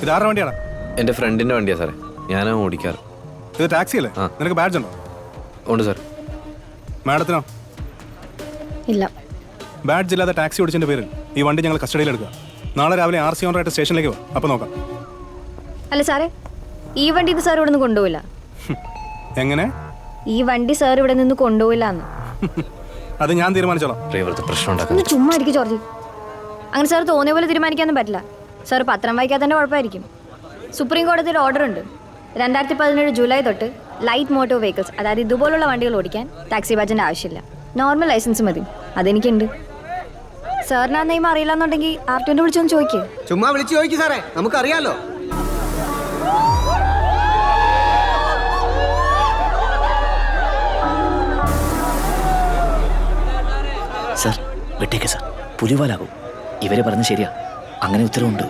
ഇത് ആരുടെ വണ്ടിയാണ്? എൻ്റെ ഫ്രണ്ടിൻ്റെ വണ്ടിയാണ് സാറേ, ഞാനാ ഓടിക്കാറ്. ഇത് ടാക്സി അല്ലേ? നിനക്ക് ബാഡ്ജ് ഉണ്ടോ? ഉണ്ട് സാർ. മാഡത്തിനോ? ഇല്ല. ബാഡ്ജ് ഇല്ലാതെ ടാക്സി ഓടിച്ചതിൻ്റെ പേരിൽ ഈ വണ്ടി ഞങ്ങൾ കസ്റ്റഡിയിൽ എടുക്കുക. നാളെ രാവിലെ RC ഓണറായിട്ട് സ്റ്റേഷനിലേക്ക് വാ, അപ്പോൾ നോക്കാം. അല്ല സാറേ, ഈ വണ്ടി ഇത് സാർ ഇവിടെ നിന്ന് കൊണ്ടുപോയില്ല. എങ്ങനെ? ഈ വണ്ടി സാർ ഇവിടെ നിന്ന് കൊണ്ടുപോയില്ല എന്ന്. അത് ഞാൻ തീരുമാനിച്ചോളാം. ഡ്രൈവർക്ക് പ്രശ്നം ഉണ്ടാക്കാൻ ഒന്ന് ചുമ്മാ ഇരിക്കും ജോർജ്. അങ്ങനെ സാർ തോന്നിയ പോലെ തീരുമാനിക്കാനൊന്നും പറ്റില്ല. സാർ പത്രം വായിക്കാത്തതിൻ്റെ കുഴപ്പമായിരിക്കും. സുപ്രീം കോടതിയിൽ ഓർഡർ ഉണ്ട്. 2017 ജൂലൈ തൊട്ട് ലൈറ്റ് മോട്ടോർ വെഹിക്കിൾസ്, അതായത് ഇതുപോലുള്ള വണ്ടികൾ ഓടിക്കാൻ ടാക്സി ബാഡ്ജിൻ്റെ ആവശ്യമില്ല. നോർമൽ ലൈസൻസ് മതി. അതെനിക്കുണ്ട്. സാറിന് ആ നിയമം അറിയില്ല എന്നുണ്ടെങ്കിൽ RTOനെ വിളിച്ചൊന്ന് ചോദിക്കേ. ചുമ്മാ വിളിച്ചു ചോദിക്കും സാറേ, നമുക്കറിയാലോ. സാർ വിട്ടേക്ക് സാർ, പുലിവാലാകും. ഇവര് പറഞ്ഞ് ശരിയാ, അങ്ങനെ ഉത്തരവുണ്ട്.